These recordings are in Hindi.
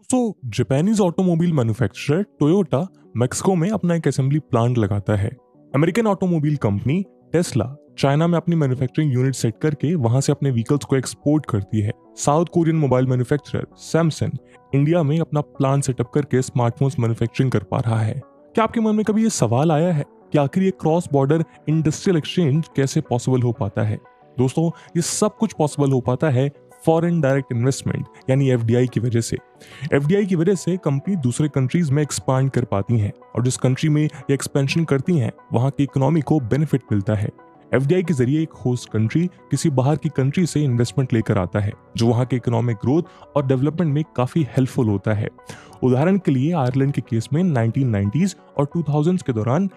Japanese automobile manufacturer Toyota Mexico में अपना एक असेंबली प्लांट लगाता है। American automobile company Tesla China में अपनी मैन्युफैक्चरिंग यूनिट सेट करके वहां से अपने व्हीकल्स को एक्सपोर्ट करती है। South Korean mobile manufacturer Samsung India में अपना प्लांट सेटअप करके स्मार्टफोन्स मैन्युफैक्चरिंग कर पा रहा है। क्या आपके मन में कभी ये सवाल आया है कि आखिर ये क्रॉस बॉर्डर इंडस्ट्रियल एक्सचेंज कैसे पॉसिबल हो पाता है? दोस्तों, ये सब कुछ पॉसिबल हो पाता है फॉरेन डायरेक्ट इन्वेस्टमेंट यानी एफडीआई की वजह से। एफडीआई की वजह से कंपनी दूसरे कंट्रीज में एक्सपांड कर पाती हैं और जिस कंट्री में ये एक्सपेंशन करती हैं वहां की इकोनॉमी को बेनिफिट मिलता है। एफडीआई के जरिए एक होस्ट कंट्री किसी बाहर की कंट्री से इन्वेस्टमेंट लेकर आता है जो वहां के इकोनॉमिक ग्रोथ और डेवलपमेंट में काफी हेल्पफुल होता है। उदाहरण के लिए आयरलैंड के केस में 1990s और 2000s के दौरान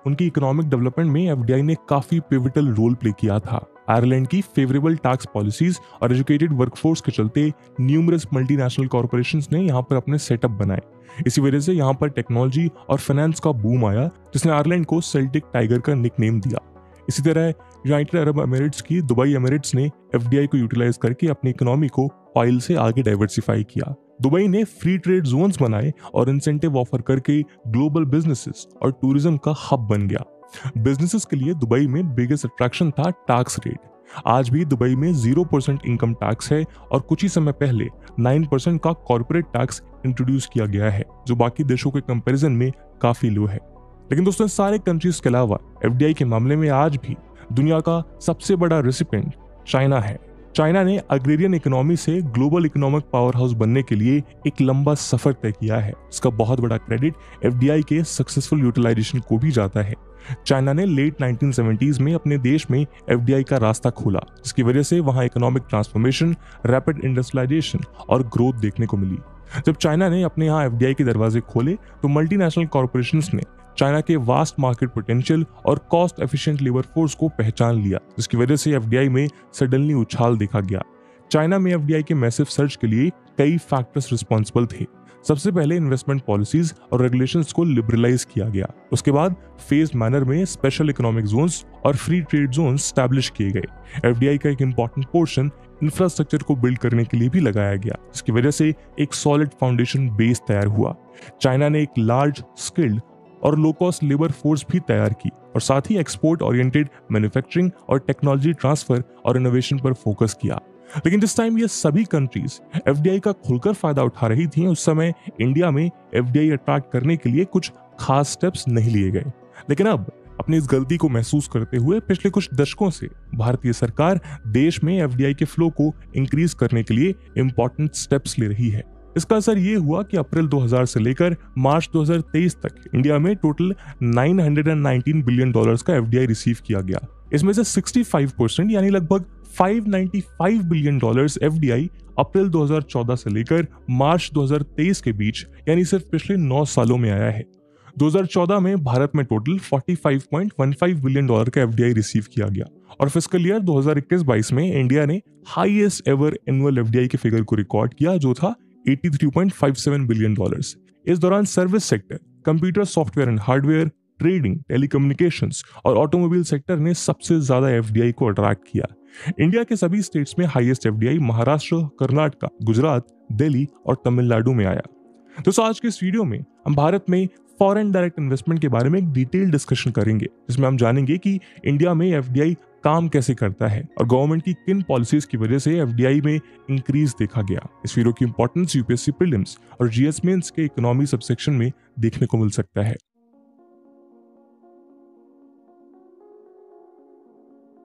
उनकी इकोनॉमिक डेवलपमेंट में एफडीआई ने काफी पिवटल रोल प्ले किया था। आयरलैंड की फेवरेबल टैक्स पॉलिसीज और एजुकेटेड वर्कफोर्स के चलते न्यूमरस मल्टीनेशनल कॉर्पोरेशंस ने यहाँ पर अपने सेटअप बनाए। इसी वजह से यहाँ पर टेक्नोलॉजी और फाइनेंस का बूम आया जिसने आयरलैंड को सेल्टिक टाइगर का निकनेम दिया। इसी तरह यूनाइटेड अरब एमिरेट्स की दुबई एमिरेट्स ने एफडीआई को यूटिलाइज करके अपनी इकोनॉमी को ऑयल से आगे डाइवर्सिफाई किया। दुबई ने फ्री ट्रेड जोन्स बनाए और इंसेंटिव ऑफर करके ग्लोबल बिजनेसेस और टूरिज्म का हब बन गया। बिजनेसेस के लिए दुबई में बिगेस्ट अट्रैक्शन था टैक्स रेट। आज भी दुबई में 0% इनकम टैक्स है और कुछ ही समय पहले 9% का कॉर्पोरेट टैक्स इंट्रोड्यूस किया गया है जो बाकी देशों के कंपैरिजन में काफी लो है। लेकिन दोस्तों, सारे कंट्रीज के अलावा एफडीआई के मामले में आज भी दुनिया का सबसे बड़ा रेसिपिएंट चाइना है। चाइना ने अग्रेरियन इकोनॉमी से ग्लोबल इकोनॉमिक पावर हाउस बनने के लिए एक लंबा सफर तय किया है। इसका बहुत बड़ा क्रेडिट एफडीआई के सक्सेसफुल यूटिलाइजेशन को भी जाता है। चाइना ने लेट 1970s में अपने देश में एफडीआई का रास्ता खोला जिसकी वजह से वहां इकोनॉमिक ट्रांसफॉर्मेशन, रैपिड इंडस्ट्रियलाइजेशन और ग्रोथ देखने को मिली। जब चाइना ने अपने यहाँ एफडीआई के दरवाजे खोले तो मल्टीनेशनल कॉर्पोरेशंस ने चाइना के वास्ट मार्केट पोटेंशियल और कॉस्ट एफिशिएंट लेबर फोर्स को पहचान लिया जिसकी वजह से एफडीआई में सडनली उछाल देखा गया। चाइना में एफडीआई के मैसिव सर्च के लिए कई फैक्टर्स रिस्पॉन्सिबल थे। सबसे पहले इन्वेस्टमेंट पॉलिसीज और रेगुलेशंस को लिबरलाइज किया गया। उसके बाद फेज्ड मैनर में स्पेशल इकोनॉमिक जोन्स और फ्री ट्रेड जोन्स स्टैब्लिश किए गए। एफडीआई का एक इंपॉर्टेंट पोर्शन इंफ्रास्ट्रक्चर को बिल्ड करने के लिए भी लगाया गया जिसकी वजह से एक सॉलिड फाउंडेशन बेस तैयार हुआ। चाइना ने एक लार्ज स्किल्ड और लो कॉस्ट लेबर फोर्स भी तैयार की और साथ ही एक्सपोर्ट ओरिएंटेड मैन्युफैक्चरिंग और टेक्नोलॉजी ट्रांसफर और इनोवेशन पर फोकस किया। लेकिन जिस टाइम ये सभी कंट्रीज एफडीआई का खुलकर फायदा उठा रही थी उस समय इंडिया में एफडीआई अट्रैक्ट करने के लिए कुछ खास स्टेप्स नहीं लिए गए। लेकिन अब अपनी इस गलती को महसूस करते हुए पिछले कुछ दशकों से भारतीय सरकार देश में एफडीआई के फ्लो को इंक्रीज करने के लिए इंपॉर्टेंट स्टेप्स ले रही है। इसका असर ये हुआ कि अप्रैल 2000 से लेकर मार्च 2023 तक इंडिया में टोटल $919 बिलियन का एफडीआई रिसीव किया गया। इसमें से 65% यानी लगभग $595 बिलियन एफडीआई अप्रैल 2014 से लेकर मार्च 2023 के बीच यानी सिर्फ पिछले 9 सालों में आया है। 2014 में भारत में टोटल $45.15 बिलियन का एफडीआई रिसीव किया गया और फिस्कल ईयर 2021-22 में इंडिया ने हाईएस्ट एवर एनुअल एफडीआई के फिगर को रिकॉर्ड किया जो था $83.57 बिलियन। इस दौरान service sector, computer software and hardware, trading, telecommunications और ऑटोमोबाइल सेक्टर ने सबसे ज्यादा एफडीआई को अट्रैक्ट किया। इंडिया के सभी स्टेट्स में हाईएस्ट एफडीआई महाराष्ट्र, कर्नाटक, गुजरात, दिल्ली और तमिलनाडु में आया। दोस्तों, आज के इस वीडियो में हम भारत में फॉरेन डायरेक्ट इन्वेस्टमेंट के बारे में एक डिटेल डिस्कशन करेंगे जिसमें हम जानेंगे कि इंडिया में एफडीआई काम कैसे करता है और गवर्नमेंट की किन पॉलिसीज की वजह से एफडीआई में इंक्रीज देखा गया। इस वीडियो की इंपॉर्टेंस यूपीएससी प्रीलिम्स और जीएस मेंस के इकोनॉमी सबसेक्शन में देखने को मिल सकता है।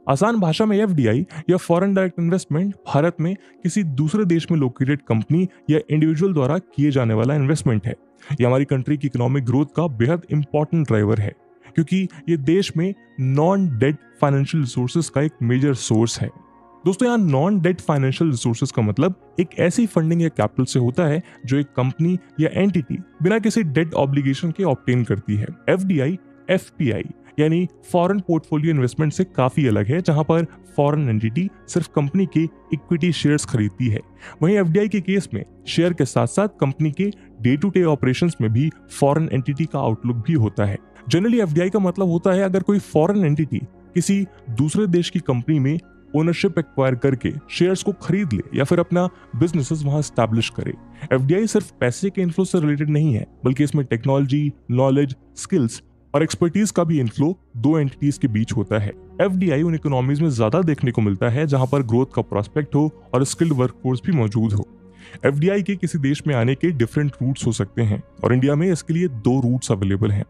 आसान भाषा में एफडीआई या फॉरेन डायरेक्ट इन्वेस्टमेंट भारत में किसी दूसरे देश में लोकेटेड कंपनी या इंडिविजुअल द्वारा किए जाने वाला इन्वेस्टमेंट है। यह हमारी कंट्री की इकोनॉमिक ग्रोथ का बेहद इंपॉर्टेंट ड्राइवर है क्योंकि ये देश में नॉन डेट फाइनेंशियल रिसोर्सेज का एक मेजर सोर्स है। दोस्तों, यहाँ नॉन डेट फाइनेंशियल रिसोर्सेज का मतलब एक ऐसी फंडिंग या कैपिटल से होता है जो एक कंपनी या एंटिटी बिना किसी डेट ऑब्लिगेशन के ऑब्टेन करती है। एफडीआई एफपीआई यानी फॉरेन पोर्टफोलियो इन्वेस्टमेंट से काफी अलग है जहां पर फॉरेन एंटिटी सिर्फ कंपनी के इक्विटी शेयर्स खरीदती है। वहीं एफडीआई के केस में शेयर के साथ साथ कंपनी के डे टू डे ऑपरेशंस में भी फॉरेन एंटिटी का आउटलुक भी होता है। जनरली एफडीआई का मतलब होता है अगर कोई फॉरेन एंटिटी किसी दूसरे देश की कंपनी में ओनरशिप एक्वायर करके शेयर्स को खरीद ले या फिर अपना बिजनेसेस वहां स्टैब्लिश करे। एफडीआई सिर्फ पैसे के इन्फ्लो से रिलेटेड नहीं है, बल्कि इसमें टेक्नोलॉजी, नॉलेज, स्किल्स और एक्सपर्टीज का भी इन्फ्लो दो एंटिटीज के बीच होता है। एफडीआई उन इकोनॉमीज में ज्यादा देखने को मिलता है जहां पर ग्रोथ का प्रोस्पेक्ट हो और स्किल्ड वर्कफोर्स भी मौजूद हो। एफडीआई के किसी देश में आने के डिफरेंट रूट्स हो सकते हैं और इंडिया में इसके लिए दो रूट्स अवेलेबल हैं,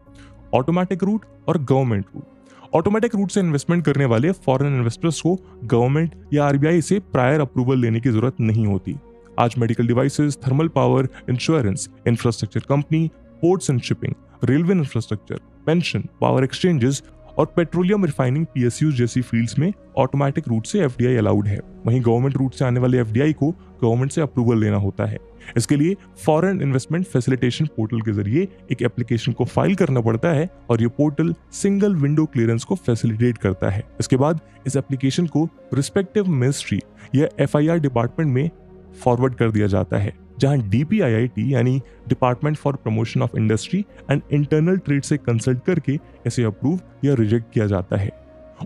ऑटोमेटिक रूट और गवर्नमेंट रूट। ऑटोमेटिक रूट से इन्वेस्टमेंट करने वाले फॉरेन इन्वेस्टर्स को गवर्नमेंट या आरबीआई से प्रायर अप्रूवल लेने की जरूरत नहीं होती। आज medical devices, thermal power, insurance, infrastructure company, ports and shipping, railway infrastructure, pension, power exchanges और पेट्रोलियम रिफाइनिंग पीएसयूज जैसी फील्ड्स में ऑटोमेटिक रूट से एफडीआई अलाउड है। वहीं गवर्नमेंट रूट से आने वाले एफडीआई को गवर्नमेंट से अप्रूवल लेना होता है। इसके लिए फॉरेन इन्वेस्टमेंट फैसिलिटेशन पोर्टल के जरिए एक एप्लीकेशन को फाइल करना पड़ता है और ये पोर्टल सिंगल विंडो क्लियरेंस को फैसिलिटेट करता है। इसके बाद इस एप्लीकेशन को रिस्पेक्टिव मिनिस्ट्री या एफआईआर डिपार्टमेंट में फॉरवर्ड कर दिया जाता है, जहां डीपीआईआईटी यानी department for promotion of industry and internal trade से कंसल्ट करके इसे अप्रूव या रिजेक्ट किया जाता है।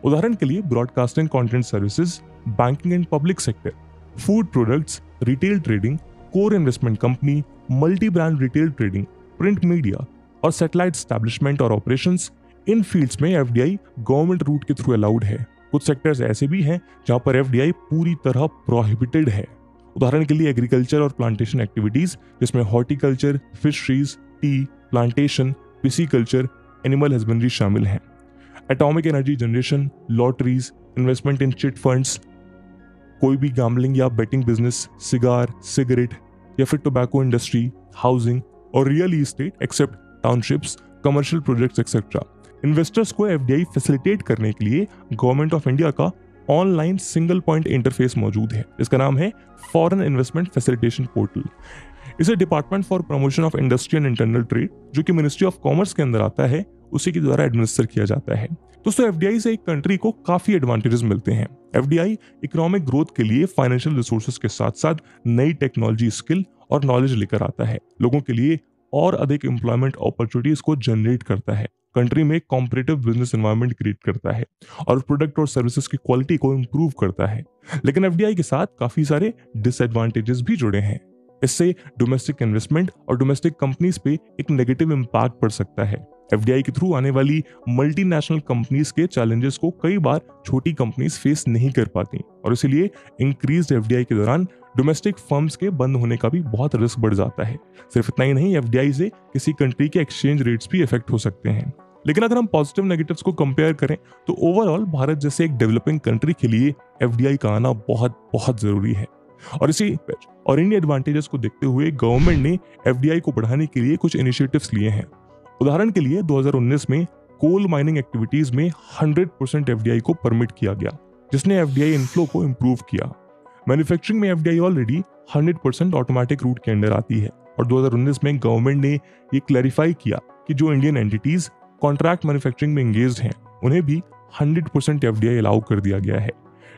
उदाहरण के लिए broadcasting content services, banking and public sector, food products, retail trading, core investment company, multi brand retail trading, print media और सैटेलाइट एस्टैब्लिशमेंट और ऑपरेशंस, इन फील्ड्स में एफडीआई गवर्नमेंट रूट के थ्रू अलाउड है। कुछ सेक्टर्स ऐसे भी हैं जहां पर एफडीआई पूरी तरह प्रोहिबिटेड है। उदाहरण के लिए एग्रीकल्चर और प्लांटेशन एक्टिविटीज, जिसमें horticulture, fisheries, T, plantation, pisciculture, animal husbandry शामिल हैं। Atomic energy generation, lotteries, investment इन चिट फंड्स, कोई भी गैम्बलिंग या बेटिंग बिजनेस, सिगार, सिगरेट या फिर टोबैको इंडस्ट्री, हाउसिंग और real estate except townships, commercial projects etcetera. Investors को एफडीआई फैसिलिटेट करने के लिए गवर्नमेंट ऑफ इंडिया का ऑनलाइन सिंगल पॉइंट इंटरफेस मौजूद है। इसका नाम है फॉरेन इन्वेस्टमेंट फैसिलिटेशन पोर्टल। इसे department for promotion of industry and internal trade, जो कि मिनिस्ट्री ऑफ कॉमर्स के अंदर आता है, उसी के द्वारा एडमिनिस्टर किया जाता है। दोस्तों, एफडीआई से एक कंट्री को काफी एडवांटेजेस मिलते हैं। एफडीआई इकोनॉमिक ग्रोथ के लिए फाइनेंशियल रिसोर्सेज के साथ साथ नई टेक्नोलॉजी, स्किल और नॉलेज लेकर आता है। लोगों के लिए और अधिक एम्प्लॉयमेंट अपॉर्चुनिटीज को जनरेट करता है, कंट्री में कॉम्पिटिटिव बिजनेस एनवायरनमेंट क्रिएट करता है और प्रोडक्ट और सर्विसेज की क्वालिटी को इंप्रूव करता है। लेकिन एफडीआई के साथ काफी सारे डिसएडवांटेजेस भी जुड़े हैं। इससे डोमेस्टिक इन्वेस्टमेंट और डोमेस्टिक कंपनीज पे एक नेगेटिव इम्पैक्ट पड़ सकता है। एफडीआई के थ्रू आने वाली मल्टीनेशनल कंपनीज के चैलेंजेस को कई बार छोटी कंपनीज फेस नहीं कर पाती और इसीलिए इंक्रीज्ड एफडीआई के दौरान डोमेस्टिक फर्म्स के बंद होने का भी बहुत रिस्क बढ़ जाता है। सिर्फ इतना ही नहीं, एफडीआई से किसी कंट्री के एक्सचेंज रेट्स भी इफेक्ट हो सकते हैं। लेकिन अगर हम पॉजिटिव नेगेटिव्स को कंपेयर करें तो ओवरऑल भारत जैसे एक डेवलपिंग कंट्री के लिए एफडीआई का आना बहुत बहुत जरूरी है। और इन एडवांटेजेस को देखते हुए गवर्नमेंट ने एफडीआई को बढ़ाने के लिए कुछ इनिशिएटिव्स लिए हैं। उदाहरण के लिए 2019 में कोल माइनिंग एक्टिविटीज में 100% एफडीआई को परमिट किया गया, जिसने एफडीआई इनफ्लो को इंप्रूव किया। मैन्युफैक्चरिंग में एफडीआई ऑलरेडी 100% ऑटोमेटिक रूट के अंडर आती है और 2019 में गवर्नमेंट ने ये क्लैरिफाई किया कि जो इंडियन एंटिटीज कॉन्ट्रैक्ट मैन्युफैक्चरिंग में एंगेज्ड हैं, उन्हें भी 100% एफडीआई अलाउ कर दिया गया है।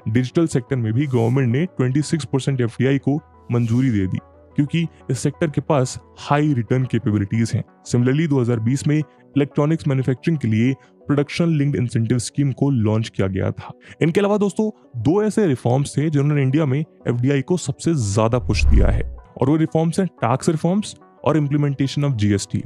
डिजिटल सेक्टर में भी गवर्नमेंट ने 26% एफडीआई को मंजूरी दे दी, क्योंकि इस सेक्टर के पास हाई रिटर्न कैपेबिलिटीज हैं। सिमिलरली 2020 में इलेक्ट्रॉनिक्स मैन्युफैक्चरिंग के लिए प्रोडक्शन लिंक्ड इंसेंटिव स्कीम को लॉन्च किया गया था। इनके अलावा दोस्तों, दो ऐसे रिफॉर्म्स थे जिन्होंने इंडिया में एफडीआई को सबसे ज्यादा पुश दिया है और वो रिफॉर्म्स हैं टैक्स रिफॉर्म्स और इम्प्लीमेंटेशन ऑफ जीएसटी।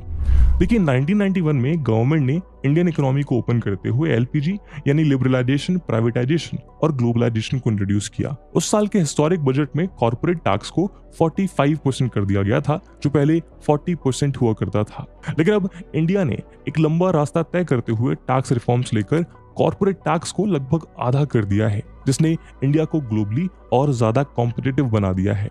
देखिए, 1991 में गवर्नमेंट ने इंडियन इकोनॉमी को ओपन करते हुए एलपीजी यानी लिबरलाइजेशन, प्राइवेटाइजेशन और ग्लोबलाइजेशन को इंट्रोड्यूस किया। उस साल के हिस्टोरिक बजट में कॉर्पोरेट टैक्स को 45% कर दिया गया था, जो पहले 40% हुआ करता था। लेकिन अब इंडिया ने एक लंबा रास्ता तय करते हुए टैक्स रिफॉर्म्स लेकर कॉर्पोरेट टैक्स को लगभग आधा कर दिया है, जिसने इंडिया को ग्लोबली और ज्यादा कॉम्पिटिटिव बना दिया है।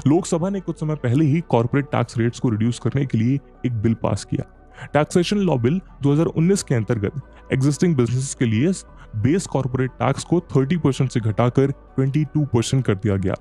लोकसभा ने कुछ समय पहले ही कॉर्पोरेट टैक्स रेट्स को रिड्यूस करने के लिए एक बिल पास किया। टैक्सेशन लॉ बिल 2019 के अंतर्गत एग्जिस्टिंग बिजनेसेस के लिए बेस कॉर्पोरेट टैक्स को 30% से घटाकर 22% कर दिया गया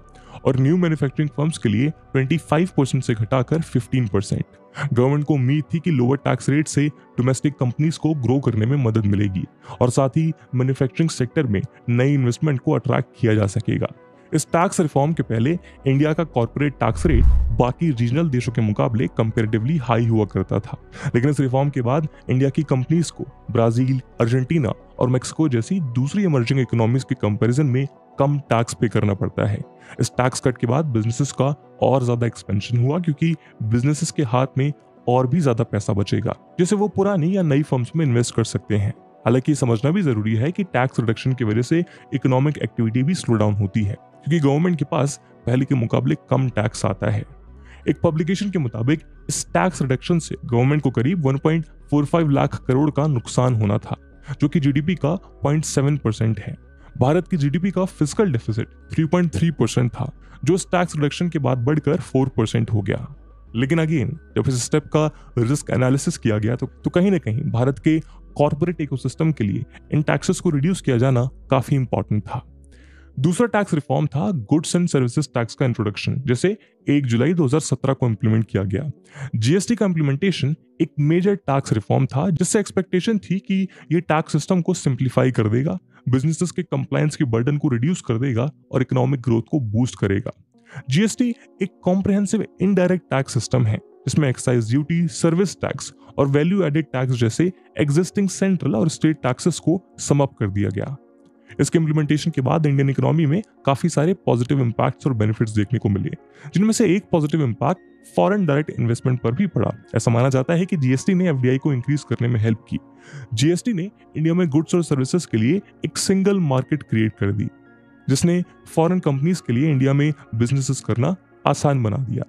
और न्यू मैन्युफैक्चरिंग फर्म्स के लिए 25% से घटाकर 15%। गवर्नमेंट को उम्मीद थी कि लोअर टैक्स रेट से डोमेस्टिक कंपनीज को ग्रो करने में मदद मिलेगी और साथ ही मैन्युफैक्चरिंग सेक्टर में नई इन्वेस्टमेंट को अट्रैक्ट किया जा सकेगा। इस टैक्स रिफॉर्म के पहले इंडिया का कॉर्पोरेट टैक्स रेट बाकी रीजनल देशों के मुकाबले कंपैरेटिवली हाई हुआ करता था, लेकिन इस रिफॉर्म के बाद इंडिया की कंपनीज को ब्राजील, अर्जेंटीना और मेक्सिको जैसी दूसरी इमर्जिंग इकोनॉमीज के कंपैरिजन में कम टैक्स पे करना पड़ता है। इस टैक्स कट के बाद बिजनेसेस का और ज्यादा एक्सपेंशन हुआ, क्योंकि बिजनेसेस के हाथ में और भी ज्यादा पैसा बचेगा जिसे वो पुरानी या नई फर्म्स में इन्वेस्ट कर सकते हैं। हालांकि समझना भी जरूरी है कि टैक्स रिडक्शन की वजह से इकोनॉमिक एक्टिविटी भी स्लो डाउन होती है, क्योंकि गवर्नमेंट के पास पहले के मुकाबले कम टैक्स आता है। एक पब्लिकेशन के मुताबिक इस टैक्स रिडक्शन से गवर्नमेंट को करीब 1.45 लाख करोड़ का नुकसान होना था, जो कि जीडीपी का 0.7% है। भारत की जीडीपी का फिस्कल डेफिसिट 3.3% था, जो इस टैक्स रिडक्शन के बाद बढ़कर 4% हो गया। लेकिन अगेन जब इस स्टेप का रिस्क एनालिसिस किया गया तो कहीं ना कहीं भारत के कॉर्पोरेट इकोसिस्टम के लिए इन टैक्सेस को रिड्यूस किया जाना काफी इंपॉर्टेंट था। दूसरा टैक्स रिफॉर्म था गुड्स एंड सर्विसेज टैक्स का इंट्रोडक्शन, जिसे 1 जुलाई 2017 को इंप्लीमेंट किया गया। जीएसटी का इंप्लीमेंटेशन एक मेजर टैक्स रिफॉर्म था, जिससे एक्सपेक्टेशन थी कि ये टैक्स सिस्टम को सिंप्लीफाई कर देगा, बिजनेसेस के कंप्लायंस की बर्डन को रिड्यूस कर देगा और इकोनॉमिक ग्रोथ को बूस्ट करेगा। जीएसटी एक कॉम्प्रिहेंसिव इनडायरेक्ट टैक्स सिस्टम है, जिसमें एक्साइज ड्यूटी, सर्विस टैक्स और वैल्यू एडेड टैक्स जैसे एग्जिस्टिंग सेंट्रल और स्टेट टैक्सेस को सम अप कर दिया गया। इसके इंप्लीमेंटेशन के बाद इंडियन इकोनॉमी में काफी सारे पॉजिटिव इंपैक्ट्स और बेनिफिट्स देखने को मिले, जिनमें से एक positive impact foreign direct investment पर भी पड़ा। ऐसा माना जाता है कि जीएसटी ने एफडीआई को इंक्रीज करने में हेल्प की। जीएसटी ने इंडिया में गुड्स और सर्विसेज के लिए एक सिंगल मार्केट क्रिएट कर दी, जिसने फॉरेन कंपनीज के लिए इंडिया में बिजनेसेस करना आसान बना दिया।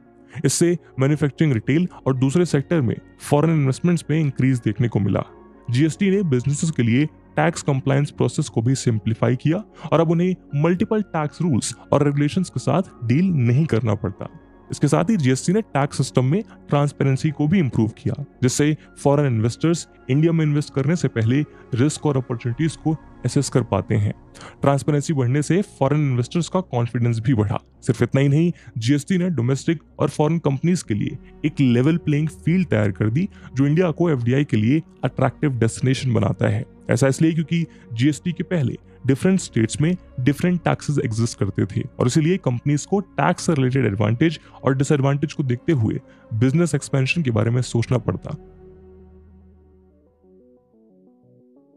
इससे मैन्युफैक्चरिंग, रिटेल और दूसरे सेक्टर में फॉरेन इन्वेस्टमेंट्स में इंक्रीज देखने को मिला। जीएसटी ने बिजनेसेस के लिए टैक्स कंप्लायंस प्रोसेस को भी सिंप्लीफाई किया और अब उन्हें मल्टीपल टैक्स रूल्स और रेगुलेशंस के साथ डील नहीं करना पड़ता। इसके साथ ही जीएसटी ने टैक्स सिस्टम में ट्रांसपेरेंसी को भी इंप्रूव किया, जिससे फॉरेन इन्वेस्टर्स इंडिया में इन्वेस्ट करने से पहले रिस्क और अपॉर्चुनिटीज को एसेस कर पाते हैं। ट्रांसपेरेंसी बढ़ने से फॉरेन इन्वेस्टर्स का कॉन्फिडेंस भी बढ़ा। सिर्फ इतना ही नहीं, जीएसटी ने डोमेस्टिक और फॉरेन कंपनीज के लिए एक लेवल प्लेइंग फील्ड तैयार कर दी, जो इंडिया को एफडीआई के लिए अट्रैक्टिव डेस्टिनेशन बनाता है। ऐसा इसलिए क्योंकि जीएसटी के पहले डिफरेंट स्टेट्स में डिफरेंट टैक्सेस एग्जिस्ट करते थे और इसीलिए कंपनीज को टैक्स से रिलेटेड एडवांटेज और डिसएडवांटेज को देखते हुए बिजनेस एक्सपेंशन के बारे में सोचना पड़ता।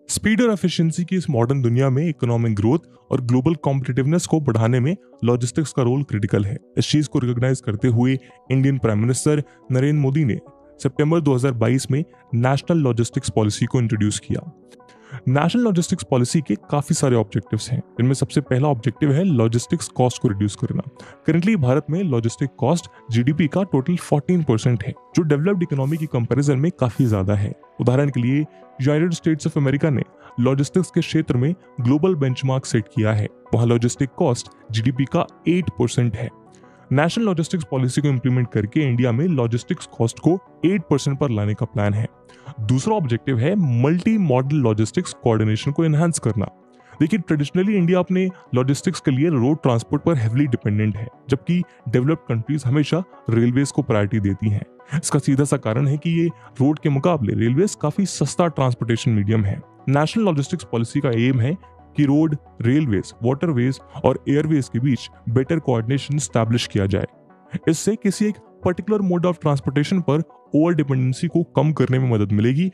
स्पीड और एफिशिएंसी की इस मॉडर्न दुनिया में इकोनॉमिक ग्रोथ और ग्लोबल कॉम्पिटिटिवनेस को बढ़ाने में लॉजिस्टिक्स का रोल क्रिटिकल है। इस चीज को रिकॉग्नाइज करते हुए Indian prime minister Narendra Modi ने सितंबर 2022 में नेशनल लॉजिस्टिक्स पॉलिसी को इंट्रोड्यूस किया। नेशनल लॉजिस्टिक्स पॉलिसी के काफी सारे ऑब्जेक्टिव्स हैं, जिनमें सबसे पहला ऑब्जेक्टिव है लॉजिस्टिक्स कॉस्ट को रिड्यूस करना। करंटली भारत में लॉजिस्टिक कॉस्ट जीडीपी का टोटल 14% है, जो डेवलप्ड इकोनॉमी की कंपैरिजन में काफी ज्यादा है। उदाहरण के लिए यूनाइटेड स्टेट्स ऑफ अमेरिका ने लॉजिस्टिक्स के क्षेत्र में ग्लोबल बेंचमार्क सेट किया है। वहां लॉजिस्टिक कॉस्ट जीडीपी का 8% है। नेशनल लॉजिस्टिक्स पॉलिसी को इंप्लीमेंट करके इंडिया में लॉजिस्टिक्स कॉस्ट को 8% पर लाने का प्लान है। दूसरा ऑब्जेक्टिव है मल्टी मॉडल लॉजिस्टिक्स कोऑर्डिनेशन को एनहांस करना। देखिए, ट्रेडिशनली इंडिया अपने लॉजिस्टिक्स के लिए रोड ट्रांसपोर्ट पर हेवीली डिपेंडेंट है, जबकि डेवलप्ड कंट्रीज हमेशा रेलवेज को प्रायोरिटी देती हैं। इसका सीधा सा कारण है कि ये रोड के मुकाबले रेलवेज काफी सस्ता ट्रांसपोर्टेशन मीडियम है। नेशनल लॉजिस्टिक्स पॉलिसी का एम है कि रोड, रेलवेज, वाटरवेज और एयरवेज के बीच बेटर कोऑर्डिनेशन स्टैब्लिश किया जाए। इससे किसी एक पर्टिकुलर मोड ऑफ ट्रांसपोर्टेशन पर ओवर डिपेंडेंसी को कम करने में मदद मिलेगी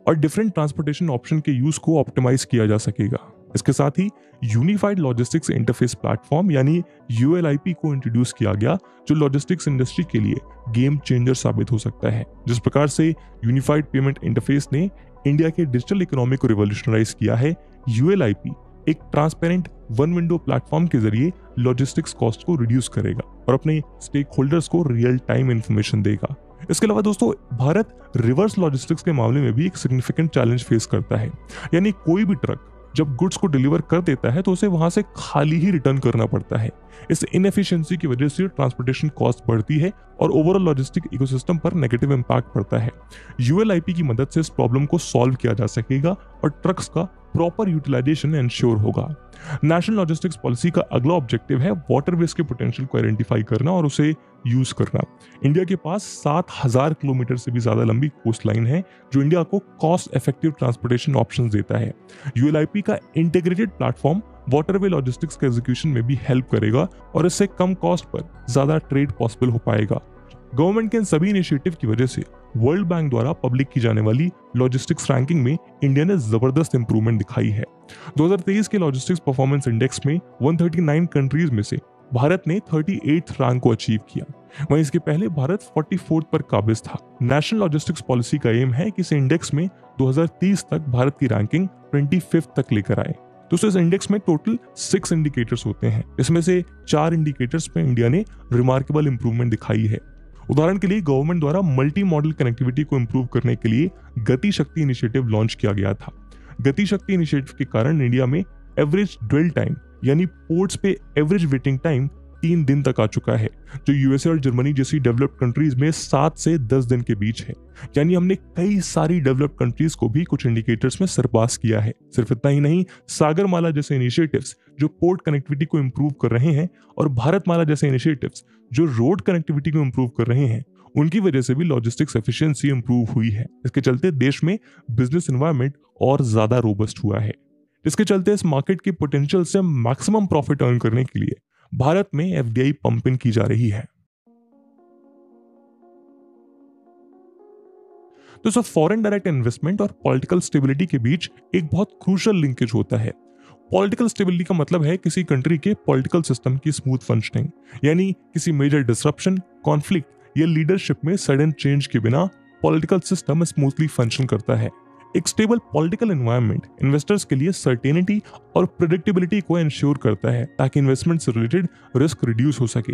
और डिफरेंट ट्रांसपोर्टेशन ऑप्शन के यूज को ऑप्टिमाइज किया जा सकेगा। इसके साथ ही यूनिफाइड लॉजिस्टिक्स इंटरफेस प्लेटफॉर्म यानी यूएलआईपी को इंट्रोड्यूस किया गया, जो लॉजिस्टिक्स इंडस्ट्री के लिए गेम चेंजर साबित हो सकता है। जिस प्रकार से यूनिफाइड पेमेंट इंटरफेस ने इंडिया के डिजिटल इकोनॉमी को रिवॉल्यूशनराइज किया है, यूएलआईपी एक ट्रांसपेरेंट वन विंडो प्लेटफॉर्म के जरिए लॉजिस्टिक्स कॉस्ट को रिड्यूस करेगा और अपने स्टेक होल्डर्स को रियल टाइम इंफॉर्मेशन देगा। इसके अलावा दोस्तों, भारत रिवर्स लॉजिस्टिक्स के मामले में भी एक सिग्निफिकेंट चैलेंज फेस करता है। यानी कोई भी ट्रक जब गुड्स को डिलीवर कर देता है तो उसे वहां से खाली ही रिटर्न करना पड़ता है। इस इनएफिशिएंसी की वजह से ट्रांसपोर्टेशन कॉस्ट बढ़ती है और ओवरऑल लॉजिस्टिक इकोसिस्टम पर नेगेटिव इंपैक्ट पड़ता है। यूएलआईपी की मदद से इस प्रॉब्लम को सॉल्व किया जा सकेगा और ट्रक्स का प्रॉपर यूटिलाइजेशन एंश्योर होगा। नेशनल लॉजिस्टिक्स पॉलिसी का अगला ऑब्जेक्टिव है वाटरवेज के पोटेंशियल को आइडेंटिफाई करना और उसे यूज करना। इंडिया के पास 7000 किलोमीटर से भी ज्यादा लंबी कोस्ट लाइन है, जो इंडिया को कॉस्ट इफेक्टिव ट्रांसपोर्टेशन ऑप्शंस देता है। यूएलआईपी का इंटीग्रेटेड प्लेटफॉर्म वाटरवे लॉजिस्टिक्स के एग्जीक्यूशन में भी हेल्प करेगा और इससे कम कॉस्ट पर ज्यादा ट्रेड पॉसिबल हो पाएगा। गवर्नमेंट के इन सभी इनिशिएटिव की वजह से वर्ल्ड बैंक द्वारा पब्लिक की जाने वाली लॉजिस्टिक्स रैंकिंग में इंडिया ने जबरदस्त इंप्रूवमेंट दिखाई है। 2023 के लॉजिस्टिक्स परफॉर्मेंस इंडेक्स में 139 कंट्रीज में से भारत ने 38th रैंक को अचीव किया। वहीं इसके पहले भारत 44th पर काबिज था। नेशनल लॉजिस्टिक्स पॉलिसी का एम है कि इस इंडेक्स में 2030 तक भारत की रैंकिंग 25th तक लेकर आए। दोस्तों, इस इंडेक्स में टोटल 6 इंडिकेटर्स होते हैं। इसमें से 4 इंडिकेटर्स में इंडिया ने रिमार्केबल इंप्रूवमेंट दिखाई है। उदाहरण के लिए गवर्नमेंट द्वारा मल्टी मॉडल कनेक्टिविटी को इंप्रूव करने के लिए गति शक्ति इनिशिएटिव लॉन्च किया गया था। गति शक्ति इनिशिएटिव के कारण इंडिया में एवरेज ड्वेल टाइम यानी पोर्ट्स पे एवरेज वेटिंग टाइम 3 दिन तक आ चुका है, जो यूएसए और जर्मनी जैसी डेवलप्ड कंट्रीज में 7 से 10 दिन के बीच है। यानी हमने कई सारी डेवलप्ड कंट्रीज को भी कुछ इंडिकेटर्स में सरपास किया है। सिर्फ इतना ही नहीं, सागरमाला जैसे इनिशिएटिव्स जो पोर्ट कनेक्टिविटी को इंप्रूव कर रहे हैं और भारतमाला जैसे इनिशिएटिव्स जो रोड कनेक्टिविटी को इंप्रूव कर रहे हैं, उनकी वजह से भी लॉजिस्टिक्स एफिशिएंसी इंप्रूव हुई है। इसके चलते देश में बिजनेस एनवायरनमेंट और ज्यादा रोबस्ट हुआ है। इसके चलते इस मार्केट की पोटेंशियल से मैक्सिमम प्रॉफिट अर्न करने के लिए भारत में एफडीआई पंप इन की जा रही है। तो फॉरेन डायरेक्ट इन्वेस्टमेंट और पॉलिटिकल स्टेबिलिटी के बीच एक बहुत क्रूशियल लिंकेज होता है। पॉलिटिकल स्टेबिलिटी का मतलब है किसी कंट्री के पॉलिटिकल सिस्टम की स्मूथ फंक्शनिंग, यानी किसी मेजर डिसरप्शन, कॉन्फ्लिक्ट या लीडरशिप में सडन चेंज के बिना पॉलिटिकल सिस्टम स्मूथली फंक्शन करता है। एक स्टेबल पॉलिटिकल एनवायरनमेंट इन्वेस्टर्स के लिए सर्टेनिटी और प्रेडिक्टेबिलिटी को इंश्योर करता है ताकि इन्वेस्टमेंट से रिलेटेड रिस्क रिड्यूस हो सके।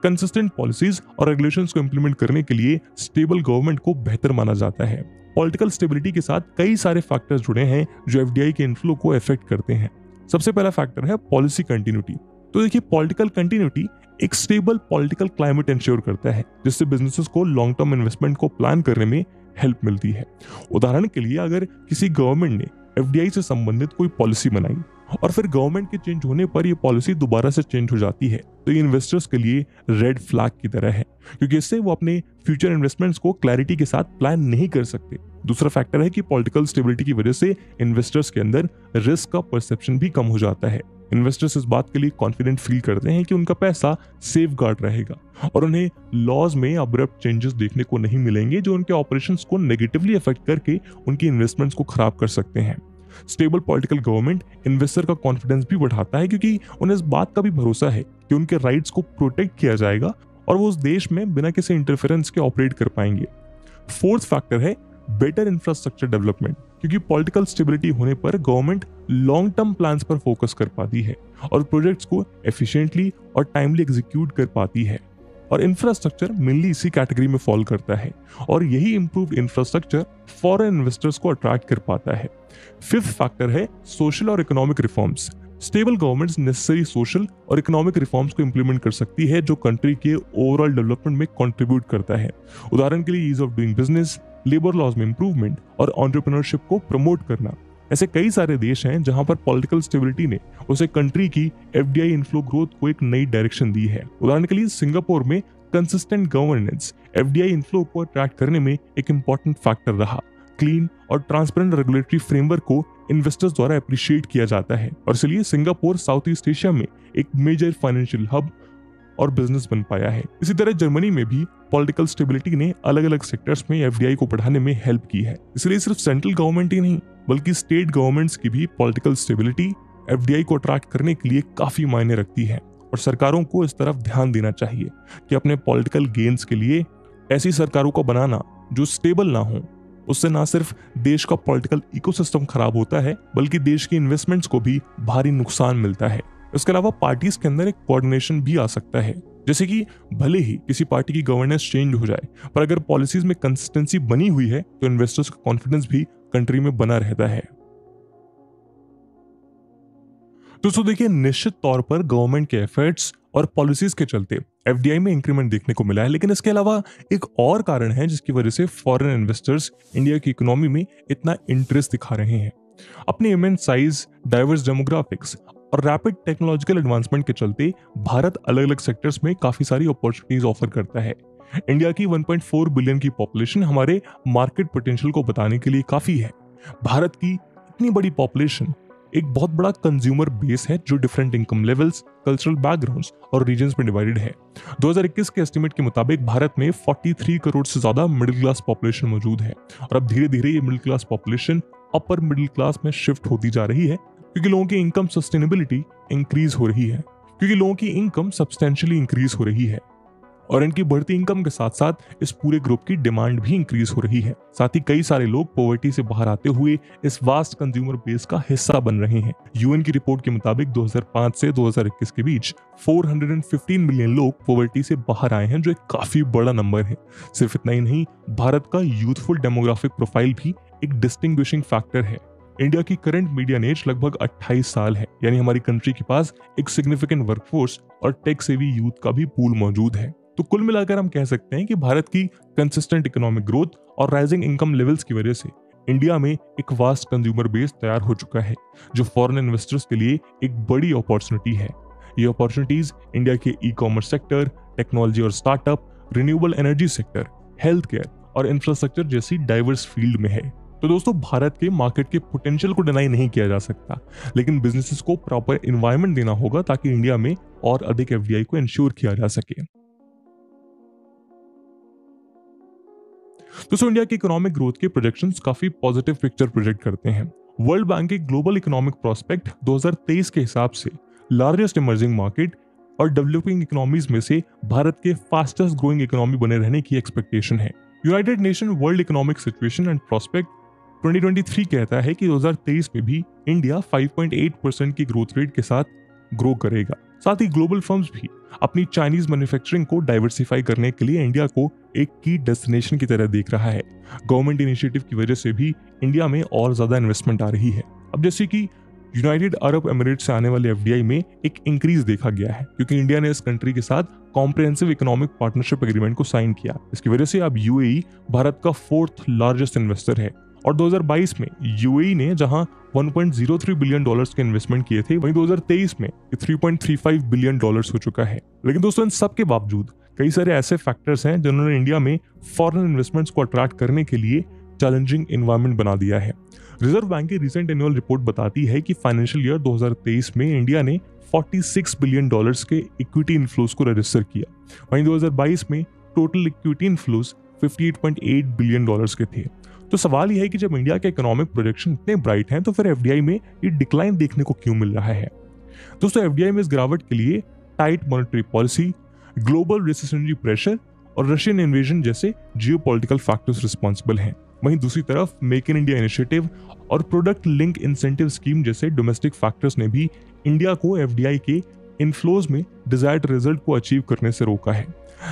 कंसिस्टेंट पॉलिसीज और रेगुलेशंस को इंप्लीमेंट करने के लिए स्टेबल गवर्नमेंट को बेहतर माना जाता है। पॉलिटिकल स्टेबिलिटी के साथ कई सारे फैक्टर्स जुड़े हैं जो एफडीआई के इनफ्लो को अफेक्ट करते हैं। सबसे पहला फैक्टर है पॉलिसी कंटिन्यूटी। तो देखिए, पॉलिटिकल कंटिन्यूटी एक स्टेबल पॉलिटिकल क्लाइमेट इंश्योर करता है, जिससे बिजनेसेस को लॉन्ग टर्म इन्वेस्टमेंट को प्लान करने में हेल्प मिलती है। उदाहरण के लिए, अगर किसी गवर्नमेंट ने एफडीआई से संबंधित कोई पॉलिसी बनाई और फिर गवर्नमेंट के चेंज होने पर ये पॉलिसी दोबारा से चेंज हो जाती है, तो ये इन्वेस्टर्स के लिए रेड फ्लैग की तरह है, क्योंकि इससे वो अपने फ्यूचर इन्वेस्टमेंट्स को क्लैरिटी के साथ प्लान नहीं कर सकते। दूसरा फैक्टर है कि पॉलिटिकल स्टेबिलिटी की वजह से इन्वेस्टर्स के अंदर रिस्क का परसेप्शन भी कम हो जाता है। इन्वेस्टर्स इस बात के लिए कॉन्फिडेंट फील करते हैं कि उनका पैसा सेफ गार्ड रहेगा और उन्हें लॉज में अब्रप्ट चेंजेस देखने को नहीं मिलेंगे जो उनके ऑपरेशंस को नेगेटिवली अफेक्ट करके उनकी इन्वेस्टमेंट्स को खराब कर सकते हैं। स्टेबल पॉलिटिकल गवर्नमेंट इन्वेस्टर का कॉन्फिडेंस भी बढ़ाता है, क्योंकि उन्हें इस बात का भी भरोसा है कि उनके राइट्स को प्रोटेक्ट किया जाएगा और वो उस देश में बिना किसी इंटरफेरेंस के ऑपरेट कर पाएंगे। फोर्थ फैक्टर है बेटर इंफ्रास्ट्रक्चर डेवलपमेंट, क्योंकि पॉलिटिकल स्टेबिलिटी होने पर गवर्नमेंट लॉन्ग टर्म प्लान्स पर फोकस कर पाती है और प्रोजेक्ट्स को एफिशिएंटली और टाइमली एग्जीक्यूट कर पाती है। और इंफ्रास्ट्रक्चर मेनली इसी कैटेगरी में फॉल करता है और यही इंप्रूव इंफ्रास्ट्रक्चर फॉरेन इन्वेस्टर्स को अट्रैक्ट कर पाता है। फिफ्थ फैक्टर है सोशल और economic reforms. Stable governments necessary social और इकोनॉमिक रिफॉर्म्स को इंप्लीमेंट कर सकती है जो कंट्री के ओवरऑल डेवलपमेंट में कंट्रीब्यूट करता है। उदाहरण के लिए ease of doing business, labour laws में इंप्रूवमेंट और एंटरप्रेन्योरशिप को प्रमोट करना। ऐसे कई सारे देश हैं जहां पर पॉलिटिकल स्टेबिलिटी ने उसे कंट्री की एफडीआई इनफ्लो ग्रोथ को एक नई डायरेक्शन दी है। उदाहरण के लिए सिंगापुर में कंसिस्टेंट गवर्नेंस एफडीआई इनफ्लो को अट्रैक्ट करने में एक इंपॉर्टेंट फैक्टर रहा। क्लीन और ट्रांसपेरेंट रेगुलेटरी फ्रेमवर्क को इन्वेस्टर्स द्वारा अप्रिशिएट किया जाता है और इसलिए सिंगापुर साउथ ईस्ट एशिया में एक मेजर फाइनेंशियल हब और बिजनेस बन पाया है। इसी तरह जर्मनी में भी पॉलिटिकल स्टेबिलिटी ने अलग अलग सेक्टर्स में एफडीआई को बढ़ाने में हेल्प की है। इसलिए सिर्फ सेंट्रल गवर्नमेंट ही नहीं बल्कि स्टेट गवर्नमेंट्स की भी पॉलिटिकल स्टेबिलिटी एफडीआई को अट्रैक्ट करने के लिए काफी मायने रखती है और सरकारों को इस तरफ ध्यान देना चाहिए कि अपने पॉलिटिकल गेन्स के लिए ऐसी सरकारों को बनाना जो स्टेबल ना हो। उससे ना सिर्फ देश का पॉलिटिकल इकोसिस्टम खराब होता है बल्कि देश की इन्वेस्टमेंट्स को भी भारी नुकसान मिलता है। इसके अलावा पार्टीज के अंदर एक कोऑर्डिनेशन भी आ सकता है, जैसे कि भले ही किसी पार्टी की गवर्नेंस चेंज हो जाए पर अगर पॉलिसीज में कंसिस्टेंसी बनी हुई है तो इन्वेस्टर्स का कॉन्फिडेंस भी कंट्री में बना रहता है। दोस्तों देखिए, निश्चित तौर पर गवर्नमेंट के एफर्ट्स और पॉलिसीज के चलते एफडीआई में इंक्रीमेंट देखने को मिला है, लेकिन इसके अलावा एक और कारण है जिसकी वजह से फॉरेन इन्वेस्टर्स इंडिया की इकोनॉमी में इतना इंटरेस्ट दिखा रहे हैं। अपने इमेंस साइज, डाइवर्स डेमोग्राफिक्स और रैपिड टेक्नोलॉजिकल एडवांसमेंट के चलते भारत अलग अलग सेक्टर्स में काफी सारी अपॉर्चुनिटीज ऑफर करता है। इंडिया की 1.4 बिलियन की पॉपुलेशन हमारे मार्केट पोटेंशियल को बताने के लिए काफी है। भारत की इतनी बड़ी पॉपुलेशन एक बहुत बड़ा कंज्यूमर बेस है जो different income levels, cultural backgrounds और रीजन्स में डिवाइडेड है। 2021 के एस्टिमेट के मुताबिक भारत में 43 करोड़ से ज्यादा मिडिल क्लास पॉपुलेशन मौजूद है और अब धीरे धीरे ये middle class population upper middle class में शिफ्ट होती जा रही है क्योंकि लोगों की इनकम सस्टेनेबिलिटी इंक्रीज हो रही है, क्योंकि लोगों की इनकम सब्सटेंशियली इंक्रीज हो रही है और इनकी बढ़ती इनकम के साथ साथ इस पूरे ग्रुप की डिमांड भी इंक्रीज हो रही है। साथ ही कई सारे लोग पॉवर्टी से बाहर आते हुए इस वास्ट कंज्यूमर बेस का हिस्सा बन रहे हैं। यूएन की रिपोर्ट के मुताबिक 2005 से 2021 के बीच 415 मिलियन लोग पॉवर्टी से बाहर आए हैं, जो एक काफी बड़ा नंबर है। सिर्फ इतना ही नहीं, भारत का यूथफुल डेमोग्राफिक प्रोफाइल भी एक डिस्टिंग्विशिंग फैक्टर है। इंडिया की करंट मीडियन एज लगभग 28 साल है, यानी हमारी कंट्री के पास एक सिग्निफिकेंट वर्कफोर्स और टेक सेवी यूथ का भी पूल मौजूद है। तो कुल मिलाकर हम कह सकते हैं कि भारत की कंसिस्टेंट इकोनॉमिक ग्रोथ और राइजिंग इनकम लेवल्स की वजह से इंडिया में एक वास्ट कंज्यूमर बेस तैयार हो चुका है, जो फॉरेन इन्वेस्टर्स के लिए एक बड़ी अपॉर्चुनिटी है। ये अपॉर्चुनिटीज इंडिया के ई कॉमर्स सेक्टर, टेक्नोलॉजी और startup, renewable energy sector, health care और इंफ्रास्ट्रक्चर जैसी डाइवर्स फील्ड में है। तो दोस्तों, भारत के मार्केट के पोटेंशियल को डिनाई नहीं किया जा सकता, लेकिन बिजनेसेस को प्रॉपर एनवायरनमेंट देना होगा ताकि इंडिया में और अधिक एफडीआई को इंश्योर किया जा सके। दोस्तों, इंडिया की इकोनॉमिक ग्रोथ के प्रोजेक्शंस काफी पॉजिटिव पिक्चर प्रोजेक्ट करते हैं। वर्ल्ड बैंक के ग्लोबल इकोनॉमिक प्रोस्पेक्ट 2023 के हिसाब से लार्जेस्ट इमर्जिंग मार्केट और डेवलपिंग इकोनॉमीज में से भारत के फास्टेस्ट ग्रोइंग इकोनॉमी बने रहने की एक्सपेक्टेशन है। United nation world economic situation and prospect 2023 कहता है कि 2023 में भी इंडिया 5.8% की ग्रोथ रेट के साथ ग्रो करेगा। साथ ही ग्लोबल फर्म्स भी अपनी चाइनीज मैन्युफैक्चरिंग को डाइवर्सिफाई करने के लिए इंडिया को एक की डेस्टिनेशन की तरह देख रहा है। गवर्नमेंट इनिशिएटिव की वजह से भी इंडिया में और ज्यादा इन्वेस्टमेंट आ रही है। अब जैसे कि यूनाइटेड अरब एमिरेट्स से आने वाले एफडीआई में एक इंक्रीज देखा गया है क्योंकि इंडिया ने इस कंट्री के साथ कॉम्प्रिहेंसिव इकोनॉमिक पार्टनरशिप एग्रीमेंट को साइन किया। इसकी वजह से अब यूएई भारत का 4th लार्जेस्ट इन्वेस्टर है और 2022 में यूएई ने जहां 1.03 बिलियन डॉलर्स के इन्वेस्टमेंट किए थे, वहीं 2023 में 3.35 बिलियन डॉलर्स हो चुका है। लेकिन दोस्तों, इन सब के बावजूद कई सारे ऐसे फैक्टर्स हैं जिन्होंने इंडिया में फॉरेन इन्वेस्टमेंट्स को अट्रैक्ट करने के लिए चैलेंजिंग एनवायरनमेंट बना दिया है। रिजर्व बैंक की रिसेंट एनुअल रिपोर्ट बताती है कि फाइनेंशियल ईयर 2023 में इंडिया ने 46 बिलियन डॉलर्स के इक्विटी इनफ्लोज को रजिस्टर किया। वहीं 2022 में total equity inflows 58.8 billion dollars के थे। तो सवाल यह है कि जब इंडिया के इकोनॉमिक प्रोजेक्शन इतने ब्राइट हैं तो फिर एफडीआई में ये डिक्लाइन देखने को क्यों मिल रहा है। दोस्तों, एफडीआई में इस गिरावट के लिए tight monetary policy, global recessionary pressure और रशियन इन्वेजन जैसे जियोपॉलिटिकल फैक्टर्स रिस्पॉन्सिबल हैं। वहीं दूसरी तरफ मेक इन इंडिया इनिशिएटिव और प्रोडक्ट लिंक इंसेंटिव स्कीम जैसे डोमेस्टिक फैक्टर्स ने भी इंडिया को एफडीआई के इनफ्लोज में डिजायर्ड रिजल्ट को अचीव करने से रोका है।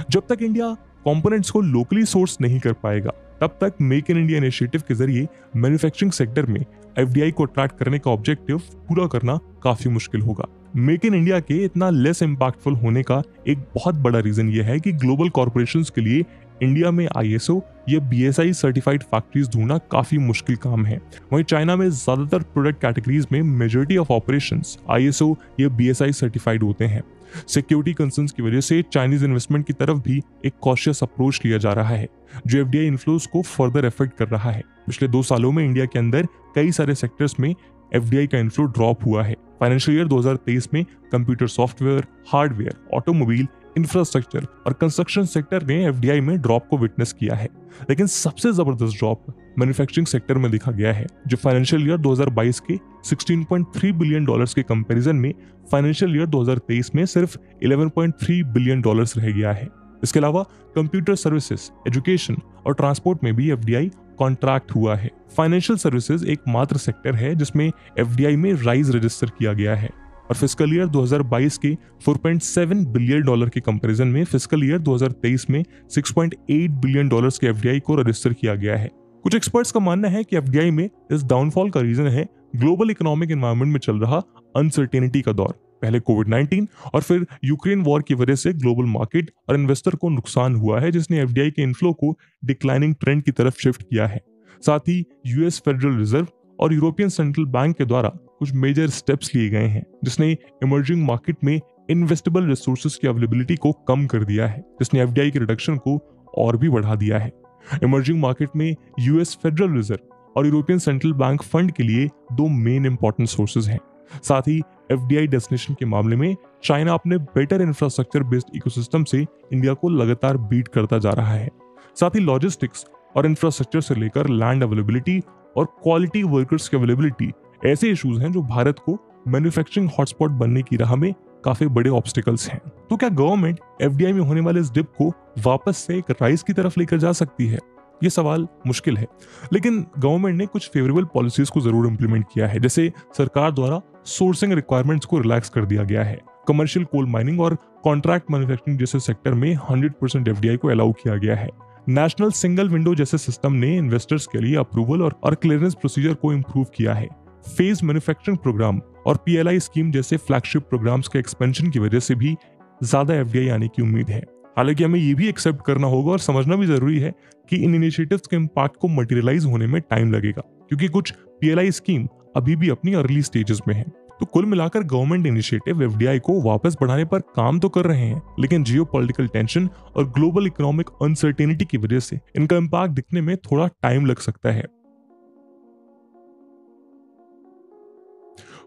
जब तक इंडिया कंपोनेंट्स को लोकली सोर्स नहीं कर पाएगा, तब तक मेक इन इंडिया इनिशिएटिव के जरिए मैन्युफैक्चरिंग सेक्टर में एफडीआई को अट्रैक्ट करने का ऑब्जेक्टिव पूरा करना काफी मुश्किल होगा। मेक इन इंडिया के इतना लेस इंपैक्टफुल होने का एक बहुत बड़ा रीजन यह है कि ग्लोबल कॉर्पोरेशंस के लिए इंडिया में आईएसओ या बीएसआई सर्टिफाइड फैक्ट्रीज ढूंढना काफी मुश्किल काम है। वहीं चाइना में ज्यादातर प्रोडक्ट कैटेगरीज में मेजॉरिटी ऑफ ऑपरेशंस आईएसओ या बीएसआई सर्टिफाइड होते हैं। सिक्योरिटी कंसर्न्स की वजह से चाइनीज इन्वेस्टमेंट की तरफ भी एक कॉशियस अप्रोच लिया जा रहा है, जो एफडीआई इन्फ्लोज को फर्दर इफेक्ट कर रहा है। पिछले 2 सालों में इंडिया के अंदर कई सारे सेक्टर्स में एफडीआई का इन्फ्लो ड्रॉप हुआ है। फाइनेंशियल ईयर 2023 में computer software, hardware, automobile, infrastructure और कंस्ट्रक्शन सेक्टर ने एफडीआई में ड्रॉप को विटनेस किया है। लेकिन सबसे जबरदस्त ड्रॉप मैन्युफैक्चरिंग सेक्टर में देखा गया है, जो फाइनेंशियल ईयर 2022 के 16.3 बिलियन डॉलर्स के कंपैरिजन में फाइनेंशियल ईयर 2023 में सिर्फ 11.3 बिलियन डॉलर्स रह गया है। इसके अलावा कंप्यूटर सर्विसेज, एजुकेशन और ट्रांसपोर्ट में भी एफडीआई कॉन्ट्रैक्ट हुआ है। फाइनेंशियल सर्विसेज एकमात्र सेक्टर है जिसमें एफडीआई में राइज रजिस्टर किया गया है और फिस्कल ईयर 2022 के 4.7 बिलियन डॉलर के कंपैरिजन में फिस्कल ईयर 2023 में 6.8 बिलियन डॉलर्स के एफडीआई को रजिस्टर किया गया है। कुछ एक्सपर्ट्स का मानना है कि एफडीआई में इस डाउनफॉल का रीजन है ग्लोबल इकोनॉमिक एनवायरनमेंट में चल रहा अनसर्टेनिटी का दौर। पहले कोविड-19 और फिर यूक्रेन वॉर की वजह से ग्लोबल मार्केट और इन्वेस्टर को नुकसान हुआ है, जिसने एफडीआई के इनफ्लो को डिक्लाइनिंग ट्रेंड की तरफ शिफ्ट किया है। साथ ही यूएस फेडरल रिजर्व और यूरोपियन सेंट्रल बैंक के द्वारा कुछ मेजर स्टेप्स लिए गए हैं, जिसने इमर्जिंग मार्केट में इन्वेस्टेबल रिसोर्सेज की अवेलेबिलिटी को कम कर दिया है, जिसने एफडीआई के रिडक्शन को और भी बढ़ा दिया है। इमर्जिंग मार्केट में यूएस फेडरल रिजर्व और यूरोपियन सेंट्रल बैंक फंड के लिए दो मेन इंपॉर्टेंट सोर्सेज हैं। साथ ही एफडीआई डेस्टिनेशन के मामले में चाइना अपने बेटर इंफ्रास्ट्रक्चर बेस्ड इकोसिस्टम से इंडिया को लगातार बीट करता जा रहा है। साथ ही लॉजिस्टिक्स और इंफ्रास्ट्रक्चर से लेकर लैंड अवेलेबिलिटी और क्वालिटी वर्कर्स की अवेलेबिलिटी ऐसे इश्यूज हैं जो भारत को मैन्युफैक्चरिंग हॉटस्पॉट बनने की राह में काफी बड़े ऑब्स्टिकल्स हैं। तो क्या गवर्नमेंट एफडीआई में होने वाले इस डिप को वापस से एक राइज की तरफ लेकर जा सकती है? ये सवाल मुश्किल है, लेकिन गवर्नमेंट ने कुछ फेवरेबल पॉलिसीज को जरूर इंप्लीमेंट किया है। जैसे सरकार द्वारा सोर्सिंग रिक्वायरमेंट्स को रिलैक्स कर दिया गया है। कमर्शियल कोल माइनिंग और कॉन्ट्रैक्ट मैन्युफैक्चरिंग जैसे सेक्टर में 100% एफडीआई को अलाउ किया गया है। नेशनल सिंगल विंडो जैसे सिस्टम ने इन्वेस्टर्स के लिए अप्रूवल और क्लियरेंस प्रोसीजर को इंप्रूव किया है। फेज मैन्युफैक्चरिंग प्रोग्राम और पीएलआई स्कीम जैसे फ्लैगशिप प्रोग्राम्स के एक्सपेंशन की वजह से भी ज्यादा एफडीआई आने की उम्मीद है। हालांकि हमें ये भी एक्सेप्ट करना होगा और समझना भी जरूरी है कि इन इनिशिएटिव्स के इम्पैक्ट को मटेरियलाइज होने में टाइम लगेगा, क्योंकि कुछ पीएलआई स्कीम अभी भी अपनी अर्ली स्टेजेस में है। तो कुल मिलाकर गवर्नमेंट इनिशिएटिव एफडीआई को वापस बढ़ाने पर काम तो कर रहे हैं, लेकिन जियोपॉलिटिकल टेंशन और ग्लोबल इकोनॉमिक अनसर्टेनिटी की वजह से इनका इम्पैक्ट दिखने में थोड़ा टाइम लग सकता है।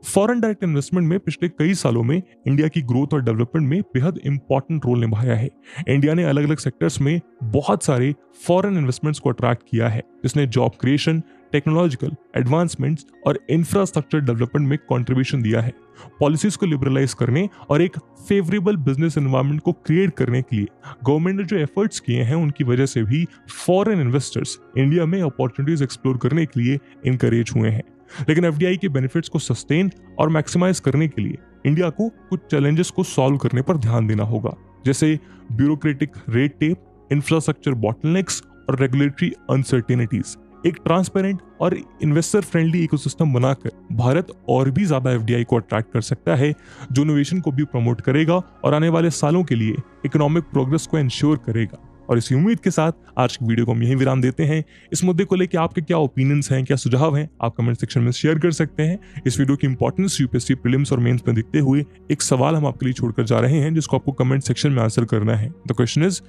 फॉरेन डायरेक्ट इन्वेस्टमेंट में पिछले कई सालों में इंडिया की ग्रोथ और डेवलपमेंट में बेहद इंपॉर्टेंट रोल निभाया है। इंडिया ने अलग अलग सेक्टर्स में बहुत सारे फॉरेन इन्वेस्टमेंट्स को अट्रैक्ट किया है, जिसने जॉब क्रिएशन, टेक्नोलॉजिकल एडवांसमेंट्स और इंफ्रास्ट्रक्चर डेवलपमेंट में कंट्रीब्यूशन दिया है। पॉलिसीज को लिबरलाइज करने और एक फेवरेबल बिजनेस एनवायरनमेंट को क्रिएट करने के लिए गवर्नमेंट ने जो एफर्ट्स किए हैं, उनकी वजह से भी फॉरेन इन्वेस्टर्स इंडिया में अपॉर्चुनिटीज एक्सप्लोर करने के लिए इनकरेज हुए हैं। लेकिन एफडीआई के बेनिफिट्स को सस्टेन और मैक्सिमाइज करने के लिए इंडिया को कुछ चैलेंजेस को सॉल्व करने पर ध्यान देना होगा, जैसे bureaucratic red tape, infrastructure bottlenecks और रेगुलेटरी अनसर्टेनिटीज। एक ट्रांसपेरेंट और इन्वेस्टर फ्रेंडली इकोसिस्टम बनाकर भारत और भी ज्यादा एफडीआई को अट्रैक्ट कर सकता है, जो इनोवेशन को भी प्रमोट करेगा और आने वाले सालों के लिए इकोनॉमिक प्रोग्रेस को इंश्योर करेगा। और इसी उम्मीद के साथ आज की वीडियो को हम यहीं विराम देते हैं। इस मुद्दे को लेकर आपके क्या ओपिनियंस हैं, क्या सुझाव हैं, आप कमेंट सेक्शन में शेयर कर सकते हैं। इस वीडियो की इंपॉर्टेंस यूपीएससी प्रीलिम्स और मेंस में दिखते हुए एक सवाल हम आपके लिए छोड़कर जा रहे हैं, जिसको आपको कमेंट सेक्शन में आंसर करना है। The question is,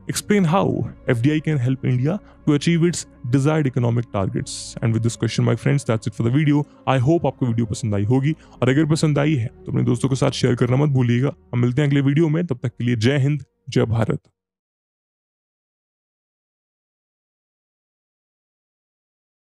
explain how FDI can help India to achieve its desired economic targets. And with this question, my friends, that's it for the video. I hope आपको वीडियो पसंद आई होगी, और अगर पसंद आई है तो अपने दोस्तों के साथ शेयर करना मत भूलिएगा। हम मिलते हैं अगले वीडियो में, तब तक के लिए जय हिंद, जय भारत।